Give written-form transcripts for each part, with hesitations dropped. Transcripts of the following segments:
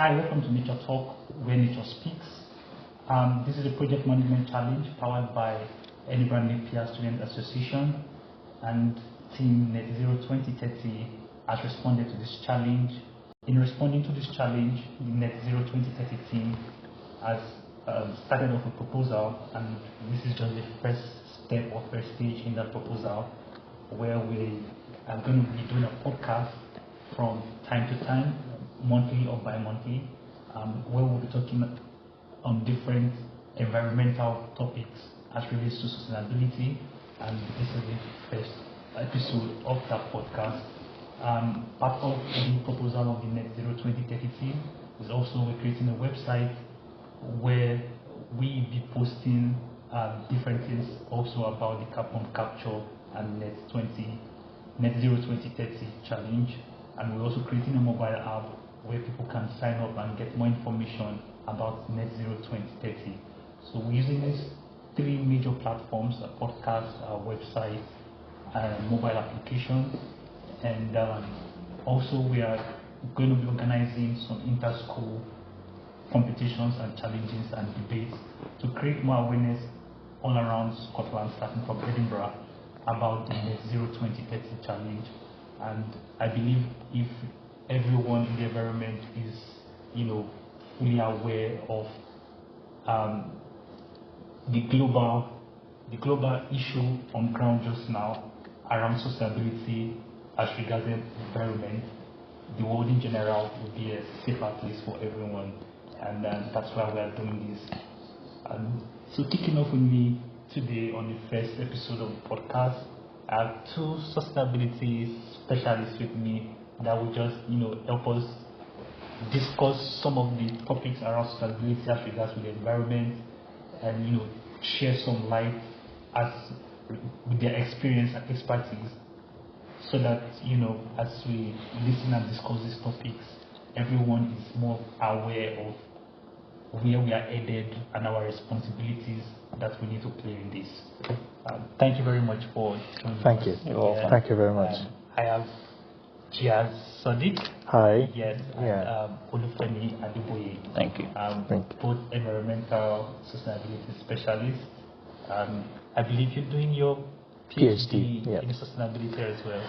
Hi, welcome to Nature Talk, where nature speaks. This is a project management challenge powered by Edinburgh Napier Student Association, and Team Net Zero 2030 has responded to this challenge. In responding to this challenge, the Net Zero 2030 team has started off a proposal, and this is just the first step or first stage in that proposal, where we are going to be doing a podcast from time to time, monthly or bi-monthly, where we'll be talking on different environmental topics as relates to sustainability, and this is the first episode of that podcast. Part of the proposal of the Net Zero 2030 team is also we're creating a website where we be posting different things also about the carbon capture and Net Zero 2030 challenge. And we're also creating a mobile app where people can sign up and get more information about Net Zero 2030. So we're using these three major platforms: a podcast, a website, and a mobile application. And also we are going to be organizing some inter-school competitions and challenges and debates to create more awareness all around Scotland, starting from Edinburgh, about the Net Zero 2030 challenge. And I believe if everyone in the environment is, fully aware of the global issue on ground just now around sustainability as regards the environment, the world in general will be a safer place for everyone, and that's why we are doing this. So kicking off with me today on the first episode of the podcast, I have two sustainability specialists with me that will just, help us discuss some of the topics around sustainability as regards to the environment, and share some light with their experience and expertise, so that as we listen and discuss these topics, everyone is more aware of where we are headed and our responsibilities that we need to play in this. Thank you very much for joining us. Thank you. Thank you very much. I have Jiar Sadiq. Hi. Yes. And Olufemi Abidemi Adeboye. Thank you. Both environmental sustainability specialists. I believe you're doing your PhD in sustainability as well.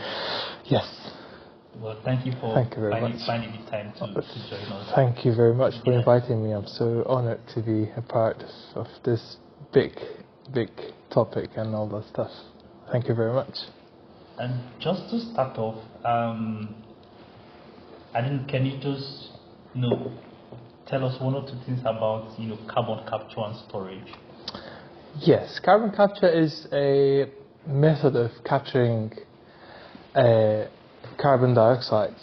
Yes. Well, thank you for finding the time to join us. Thank you very much for inviting me. I'm so honored to be a part of this big topic and all that stuff. Thank you very much. And just to start off, can you just tell us one or two things about carbon capture and storage? Yes, carbon capture is a method of capturing carbon dioxide,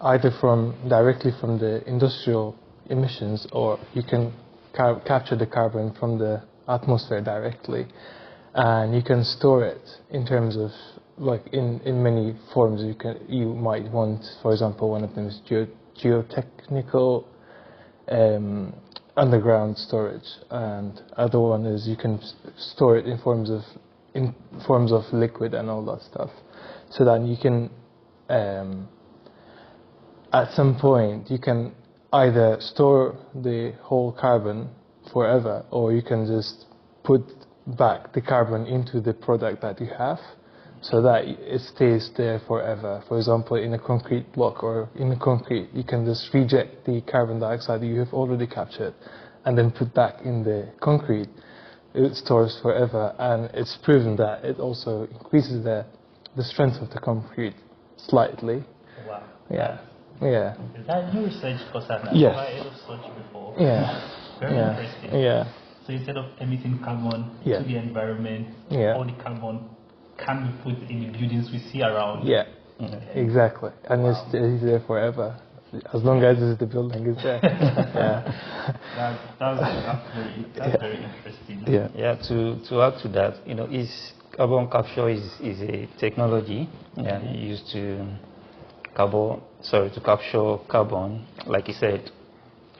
either directly from the industrial emissions, or you can capture the carbon from the atmosphere directly, and you can store it in terms of in many forms. You might want, for example, one of them is geotechnical underground storage, and other one is you can store it in forms of liquid and all that stuff, so that you can at some point you can either store the whole carbon forever, or you can just put back the carbon into the product that you have, so that it stays there forever. For example, in a concrete block or in a concrete, you can just reject the carbon dioxide you have already captured and then put back in the concrete. It stores forever, and it's proven that it also increases the strength of the concrete slightly. Wow. Yeah. That new research because I've Yes. never heard of such before. Yeah. Very interesting. Yeah. So instead of emitting carbon to the environment, all the carbon can be put in the buildings we see around. Yeah. Exactly. And it's there forever, as long as the building is there. That's very interesting. Yeah. To add to that, carbon capture is a technology used to capture carbon, like you said,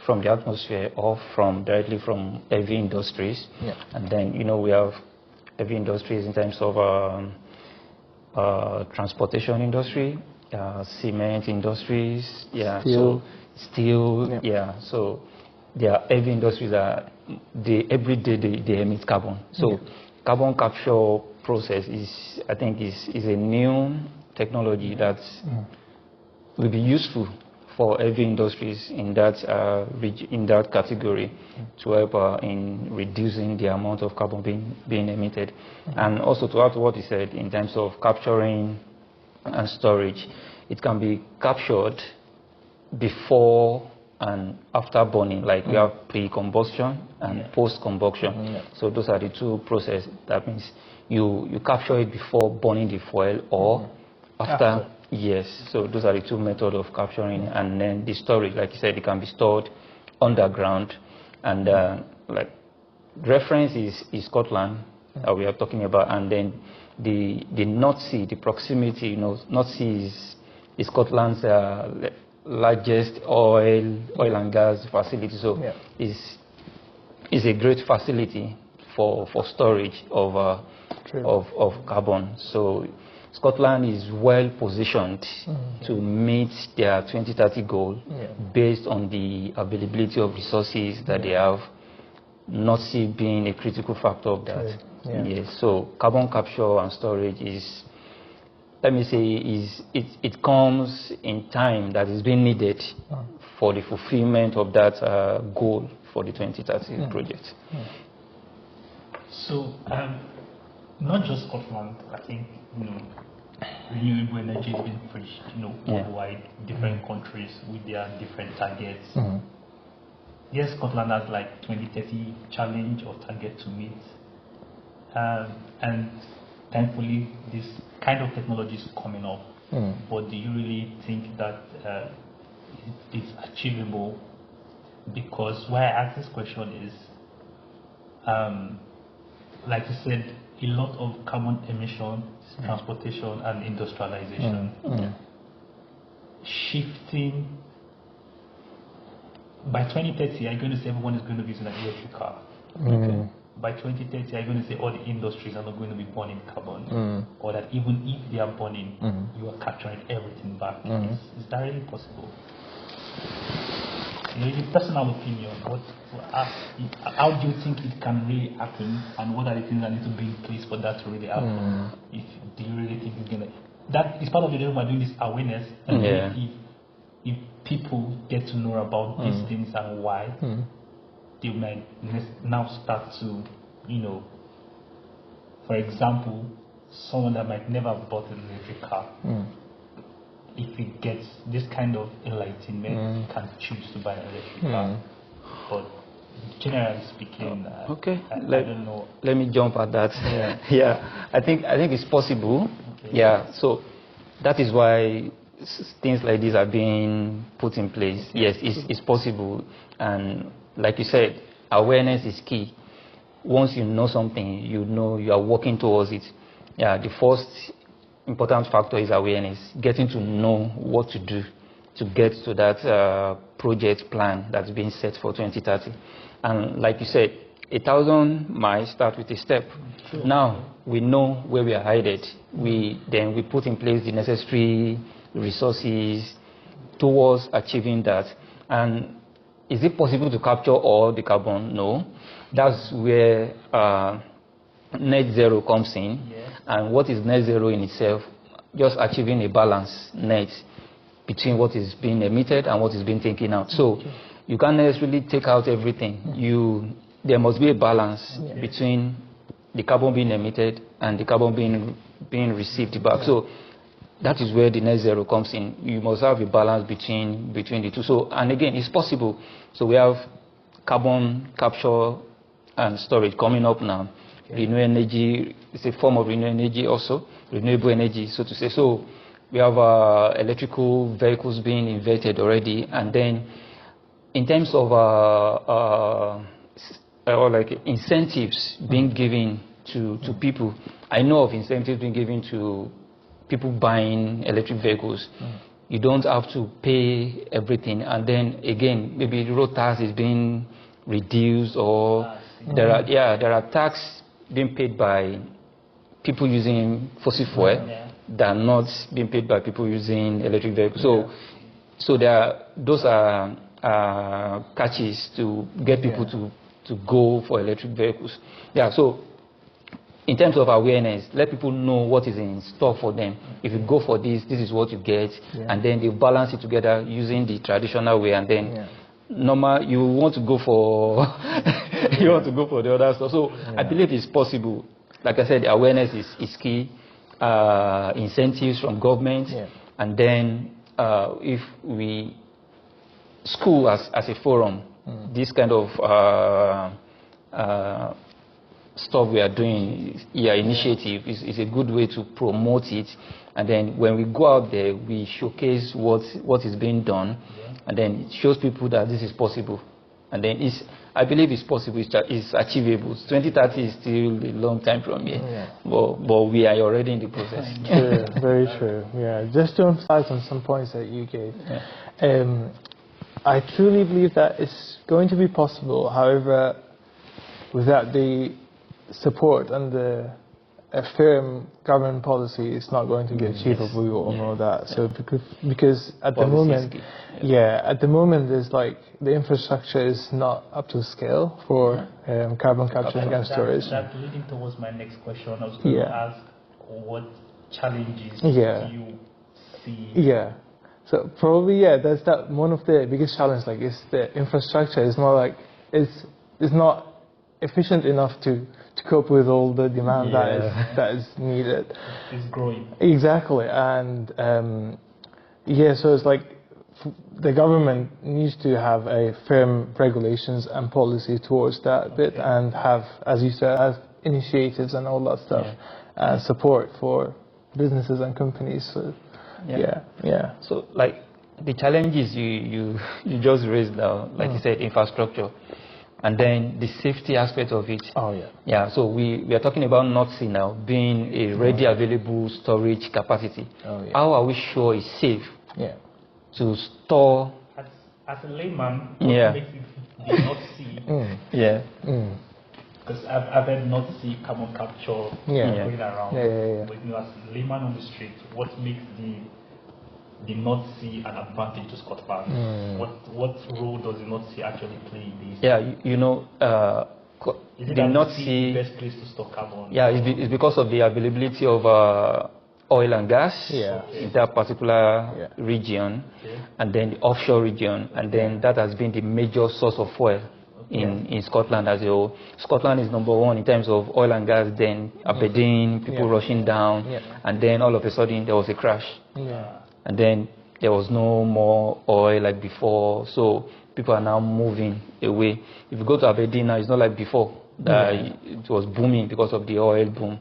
from the atmosphere or directly from heavy industries. Yeah. And then we have heavy industries in terms of transportation industry, cement industries, Steel. so steel, Yeah. so there are heavy industries that every day they emit carbon. So carbon capture process is, I think, is a new technology that will be useful for heavy industries in that in that category to help in reducing the amount of carbon being emitted. And also to add to what he said in terms of capturing and storage, it can be captured before and after burning, like we have pre-combustion and post-combustion. So those are the two processes. That means you capture it before burning the fuel or after. Yes, so those are the two methods of capturing. And then the storage, like you said, it can be stored underground. And like reference is Scotland that we are talking about. And then the North Sea, the proximity, North Sea is Scotland's largest oil and gas facility. So it's a great facility for storage of carbon. So Scotland is well positioned to meet their 2030 goal based on the availability of resources that they have, North Sea being a critical factor of that. Yes, so carbon capture and storage is, let me say, it comes in time that is being needed for the fulfillment of that goal for the 2030 project. So, not just Scotland, I think, renewable energy has been preached, worldwide, different countries with their different targets. Yes, Scotland has like 2030 challenge or target to meet. And thankfully, this kind of technology is coming up. But do you really think that it's achievable? Because why I ask this question is, like you said, a lot of carbon emissions, transportation and industrialization. Shifting by 2030, are you going to say everyone is going to be using an electric car? By 2030, are you going to say all the industries are not going to be burning carbon? Or that even if they are burning, you are capturing everything back? Is that really possible? In your personal opinion, how do you think it can really happen, and what are the things that need to be in place for that to really happen? Do you really think it's gonna? That is part of the reason we're doing this awareness, and if people get to know about these things and why, they might now start to, for example, someone that might never have bought an electric car. If it gets this kind of enlightenment, can choose to buy an electric car. But generally speaking, okay, I don't know. Let me jump at that. I think it's possible. So that is why things like this are being put in place. Yes, it's possible. And like you said, awareness is key. Once you know something, you are working towards it. The first important factor is awareness, getting to know what to do to get to that project plan that's being set for 2030. And like you said, 1,000 miles start with a step. Now we know where we are headed. Then we put in place the necessary resources towards achieving that. And is it possible to capture all the carbon? No. That's where net zero comes in. And what is net zero in itself? Just achieving a balance net between what is being emitted and what is being taken out. So you can't necessarily take out everything. There must be a balance between the carbon being emitted and the carbon being received back. So that is where the net zero comes in. You must have a balance between the two. So, and again, it's possible. So we have carbon capture and storage coming up now. Renewable energy is a form of renewable energy also, renewable energy, so to say. So we have electrical vehicles being invented already, and then in terms of like incentives being given to people, I know of incentives being given to people buying electric vehicles. You don't have to pay everything, and then again, maybe the road tax is being reduced, or there are tax being paid by people using fossil fuel. than not being paid by people using electric vehicles. So those are catches to get people to go for electric vehicles. Yeah, so in terms of awareness, let people know what is in store for them. If you go for this is what you get, and then they balance it together using the traditional way, and then normal, you want to go for you want to go for the other stuff. So I believe it's possible. Like I said, awareness is key. Incentives from government, and then if we school as a forum, this kind of stuff we are doing, initiative is a good way to promote it. And then when we go out there, we showcase what is being done, and then it shows people that this is possible. And then I believe it's possible, it's achievable. 2030 is still a long time from here, but we are already in the process. True, very true. Yeah, just to emphasize on some points that you gave. I truly believe that it's going to be possible. However, without the support and a firm government policy, it's not going to be achievable. We all know that. So because at the moment, at the moment, there's like the infrastructure is not up to scale for carbon capturing and storage. That's leading towards my next question. I was going to ask, what challenges do you see? So probably that's that one of the biggest challenges. Like, is the infrastructure is not like it's not efficient enough to cope with all the demand that is needed. It's growing. Exactly, and so it's like the government needs to have a firm regulations and policy towards that bit, and have, as you said, have initiatives and all that stuff, and support for businesses and companies. So, So, like, the challenges you just raised now, like you said, infrastructure, and then the safety aspect of it. So we are talking about North Sea now being a ready available storage capacity. How are we sure it's safe to store? As a layman, what makes it the North Sea? Because I've heard North Sea carbon capture going around. But as a layman on the street, what makes the North Sea an advantage to Scotland? What role does the North Sea actually play in this? Is it the North Sea the best place to store carbon? It's because of the availability of oil and gas in that particular region, and then the offshore region, and then that has been the major source of oil in Scotland as a whole. Scotland is number one in terms of oil and gas, then Aberdeen, people rushing down, and then all of a sudden there was a crash. And then there was no more oil like before, so people are now moving away. If you go to Aberdeen now, it's not like before. It was booming because of the oil boom.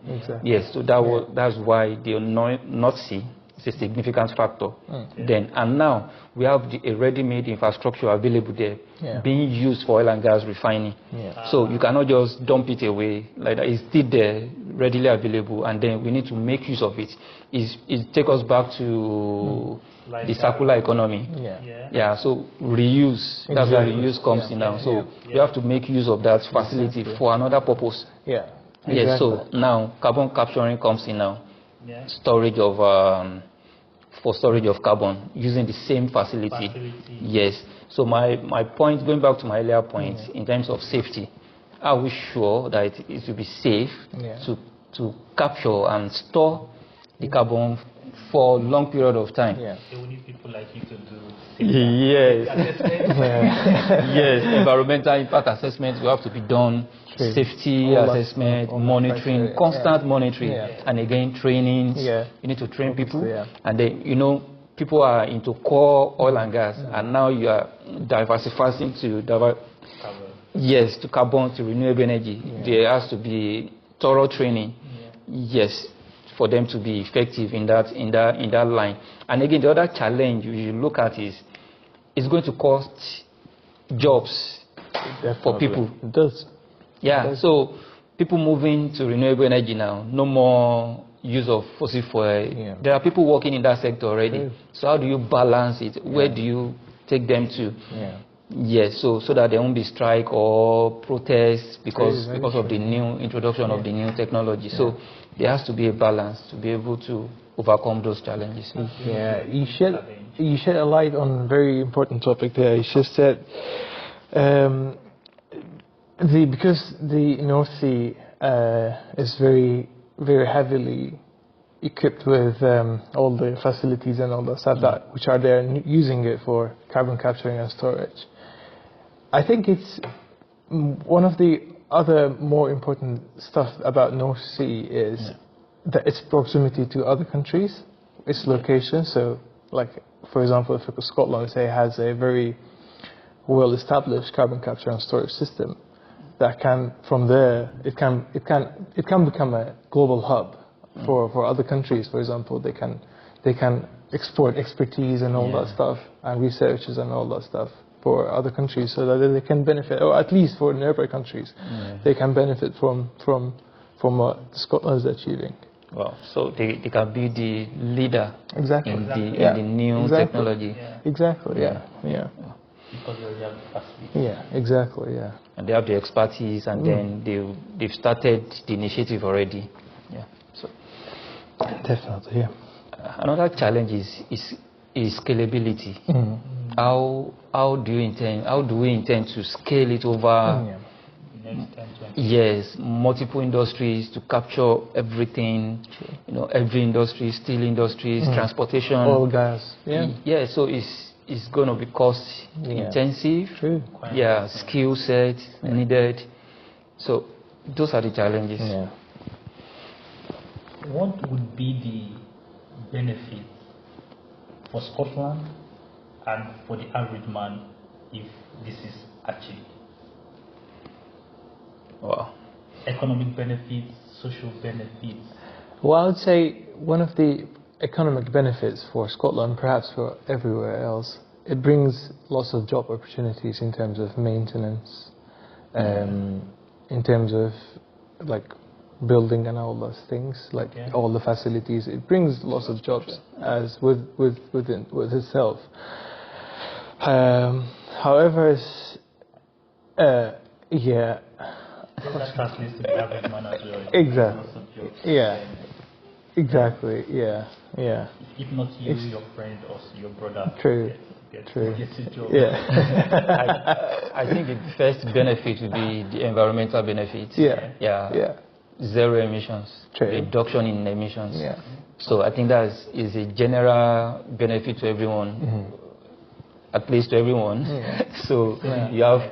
So that's why the North Sea is a significant factor. Then and now we have a ready-made infrastructure available there, being used for oil and gas refining. So you cannot just dump it away like that. It's still there, readily available, and then we need to make use of it. It take us back to the circular economy. So reuse. That's where reuse comes in now. So we have to make use of that facility for another purpose. So now carbon capturing comes in now. Storage of for storage of carbon using the same facility. So my point, going back to my earlier point, in terms of safety, are we sure that it will be safe to capture and store the carbon for a long period of time? They will need people like you to do environmental impact assessments will have to be done, safety assessment, monitoring, constant monitoring, and again training. You need to train people, and then people are into core oil and gas, and now you are diversifying to to carbon, to renewable energy. There has to be thorough training. For them to be effective in that line. And again, the other challenge you look at is it's going to cost jobs for people. It does. So people moving to renewable energy now, no more use of fossil fuel. There are people working in that sector already. So how do you balance it? Where do you take them to? So that there won't be strike or protest because of the new introduction of the new technology. So there has to be a balance to be able to overcome those challenges. Yeah, you shed a light on a very important topic there. You just said because the North Sea is very, very heavily equipped with all the facilities and all the stuff which are there and using it for carbon capturing and storage. I think it's one of the other more important stuff about North Sea is that its proximity to other countries, its location. So, like for example, if Scotland say has a very well-established carbon capture and storage system, that can from there it can become a global hub for other countries. For example, they can export expertise and all that stuff and researches and all that stuff for other countries, so that they can benefit, or at least for nearby countries, they can benefit from what Scotland is achieving. Well, so they can be the leader in the new technology. Exactly. Yeah. Because they have capacity. Yeah. Exactly. Yeah. And they have the expertise, and then they've started the initiative already. Yeah. So definitely. Yeah. Another challenge is scalability. How do we intend to scale it over Next 10, 20. yes, multiple industries to capture everything, every industry, steel industries, transportation, oil, gas. Yeah, so it's going to be cost intensive. True. Yeah, skill set needed. So those are the challenges. Yeah. What would be the benefit for Scotland and for the average man if this is achieved? Wow. Economic benefits, social benefits. Well, I would say one of the economic benefits for Scotland, perhaps for everywhere else, it brings lots of job opportunities in terms of maintenance, in terms of like building and all those things, like all the facilities. It brings lots of jobs as with itself. However, That translates to the average man as well. Exactly. Exactly. Yeah. If not you, your friend or your brother. True. Gets a job. Yeah. I think the first benefit would be the environmental benefits. Yeah. Zero emissions. True. Reduction in emissions. Yeah. So I think that is a general benefit to everyone, at least to everyone. So you have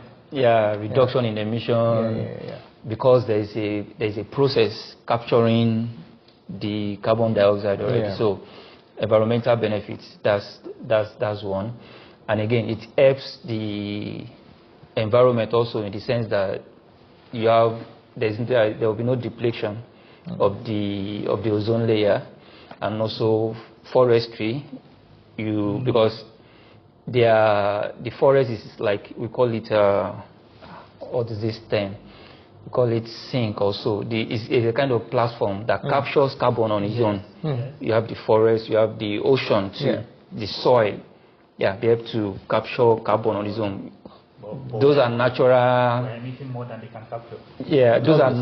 reduction in emission because there is a process capturing the carbon dioxide already. So environmental benefits, that's one. And again, it helps the environment also in the sense that there will be no depletion of the ozone layer, and also forestry. Because the forest is like, we call it what is this term? We call it sink also. It's a kind of platform that captures carbon on its own. You have the forest, you have the ocean too, the soil. Yeah, be able to capture carbon on its own. Those are natural. We're emitting more than they can capture. Yeah, those are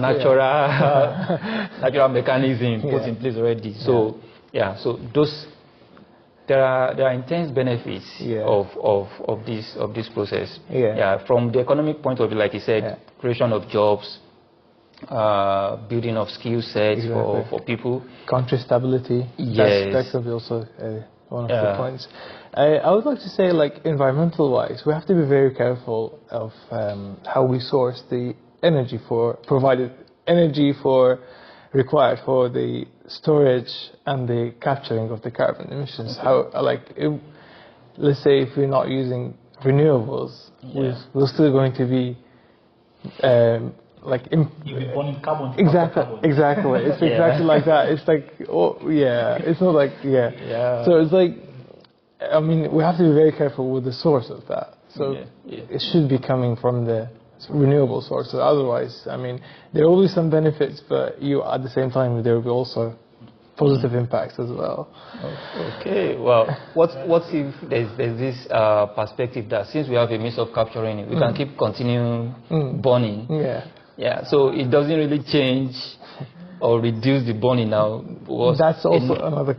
natural mechanisms put in place already. So so those. There are intense benefits of this process. From the economic point of view, like you said, creation of jobs, building of skill sets for people. Country stability. Yes. That's also one of the points. I would like to say, like, environmental-wise, we have to be very careful of how we source the energy required for the storage and the capturing of the carbon emissions. Let's say if we're not using renewables, we're still going to be you'll be burning carbon. Exactly. It's exactly like that. It's like it's not like So it's like, I mean, we have to be very careful with the source of that. So it should be coming from the renewable sources. Otherwise, I mean, there will be some benefits, but at the same time there will be also positive impacts as well. Okay. Well, what if there's this perspective that since we have a means of capturing it, we can keep continuing burning? So it doesn't really change or reduce the burning now. That's also another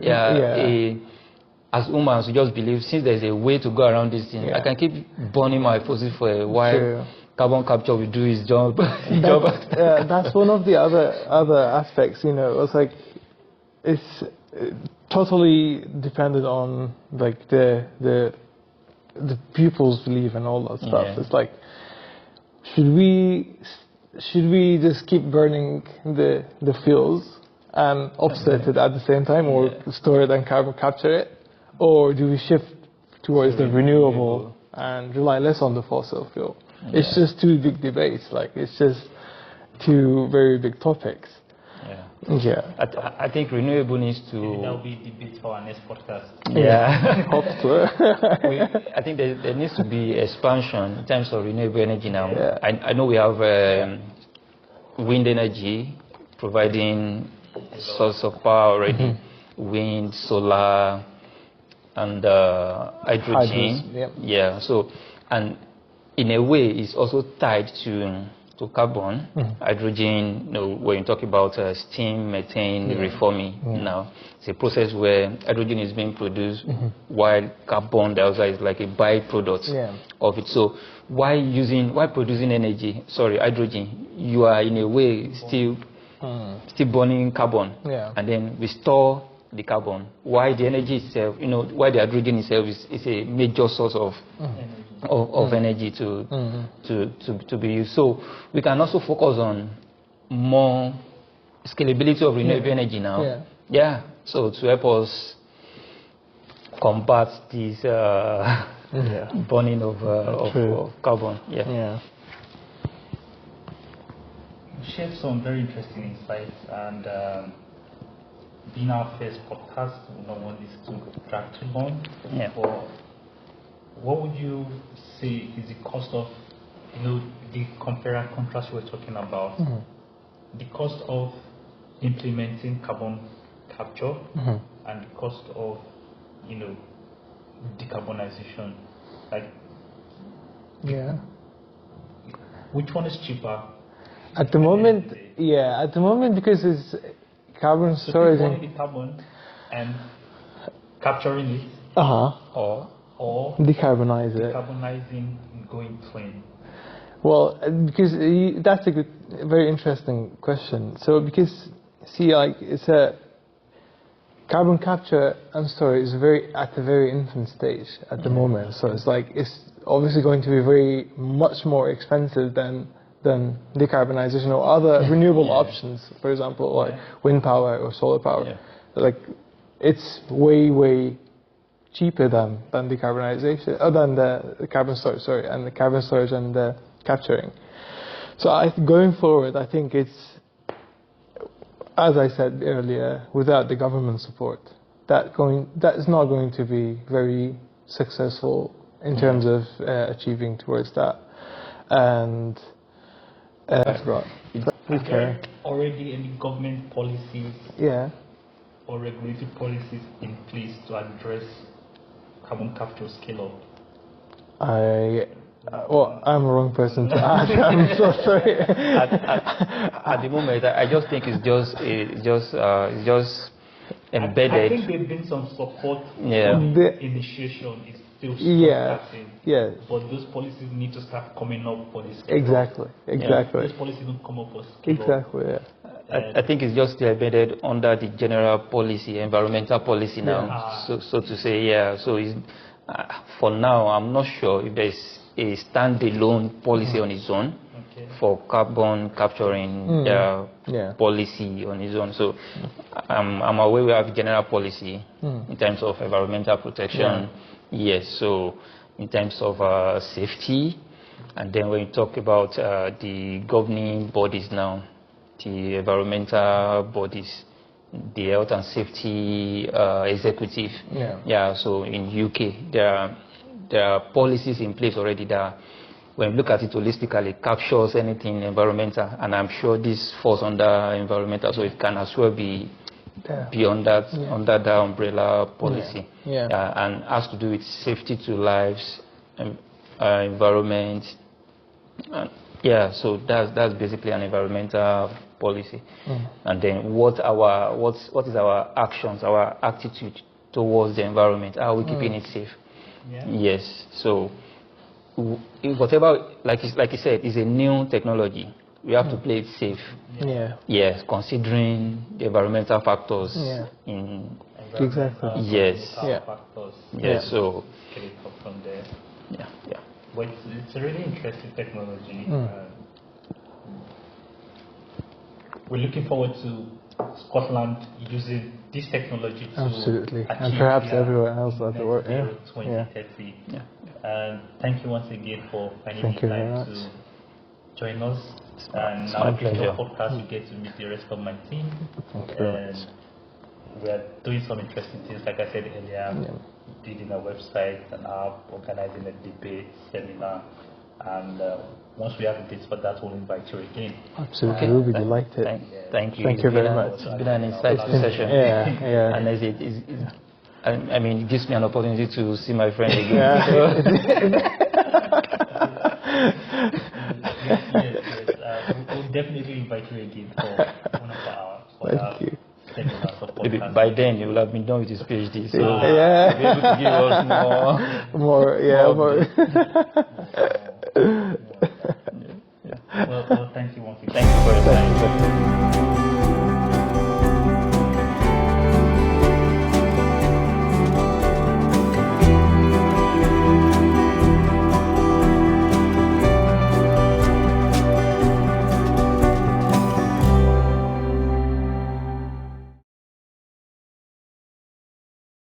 as humans, we just believe since there's a way to go around this thing, I can keep burning my fossil fuel while carbon capture will do its job. That's one of the other aspects. You know, it's like it's totally dependent on like the people's belief and all that stuff. Yeah. It's like, should we just keep burning the fuels and offset it at the same time, or store it and carbon capture it, or do we shift towards the renewable and rely less on the fossil fuel? It's just two big debates. Like, it's just two very big topics. I think renewable needs to. Maybe that will be debate for our next podcast. Hope so. I think there needs to be expansion in terms of renewable energy now. I know we have wind energy providing source of power already, wind, solar, and hydrogen. So, and in a way, it's also tied to carbon. Hydrogen, you know, when you talk about steam, methane, reforming now, it's a process where hydrogen is being produced while carbon dioxide is like a byproduct of it. So while producing hydrogen, you are in a way still burning carbon, and then we store the carbon. Why the energy itself, why the hydrogen itself is a major source of energy to be used. So we can also focus on more scalability of renewable energy now. So to help us combat this burning of carbon. You shared some very interesting insights, and being our first podcast, we don't want this to drag too long. But what would you say is the cost of, the compare and contrast we're talking about, the cost of implementing carbon capture and the cost of, decarbonization? Like, which one is cheaper? At the moment, because it's carbon storage. The carbon and capturing it, or decarbonizing and going plain. Well, because that's a very interesting question. So because it's a carbon capture and storage is at a very infant stage at the moment. So it's obviously going to be much more expensive than decarbonization or other renewable options, for example, like wind power or solar power. Like, it's way cheaper than decarbonization, than the carbon storage, and the carbon storage and the capturing. So going forward, I think it's, as I said earlier, without the government support, that is not going to be very successful in terms of achieving towards that. And are there already any government policies or regulatory policies in place to address carbon capture scale up? I'm the wrong person to ask. I'm so sorry. At the moment, I just think it's just embedded. I think there's been some support from the initiation. It's still starting. But those policies need to start coming up for this. Exactly. Those policies don't come up for scale up. I think it's just embedded under the general policy, environmental policy now, so to say. So it's, for now, I'm not sure if there's a standalone policy on its own for carbon capturing policy on its own. So I'm aware we have general policy in terms of environmental protection. Yes, so in terms of safety, and then when you talk about the governing bodies now, the environmental bodies, the health and safety executive. So in UK there are policies in place already that, when you look at it holistically, captures anything environmental, and I'm sure this falls under environmental, so it can as well be under that umbrella policy. And has to do with safety to lives, environment. So that's basically an environmental policy, and then what is our actions, our attitude towards the environment? How are we keeping it safe? Yeah. Yes. So whatever, like you said, is a new technology. We have to play it safe. Yeah. Yes, considering the environmental factors. Yeah. Environmental, Yes. factors. Yes. So. Get it up from there. Yeah. But it's a really interesting technology. We're looking forward to Scotland using this technology to Absolutely, achieve and perhaps their everywhere else at the world. net zero Yeah. 2030. Yeah. And thank you once again for finding Thank the you very time much. to join us. And It's now my in the pleasure. podcast, you get to meet the rest of my team. Thank you very much. We are doing some interesting things, like I said earlier, building a website, an app, organizing a debate, seminar, and once we have the dates for that, we'll invite you again. Absolutely, we'll be delighted. Thank you. Thank you very much. It's been an insightful session. Yeah. And I mean, it gives me an opportunity to see my friend again. Yes. We'll definitely invite you again for one of our Thank you. seminars or Maybe podcasts. by then he will have been done with his PhD, so Yeah. he'll be able to give us More. Well, thank you once again. Thank you for your time.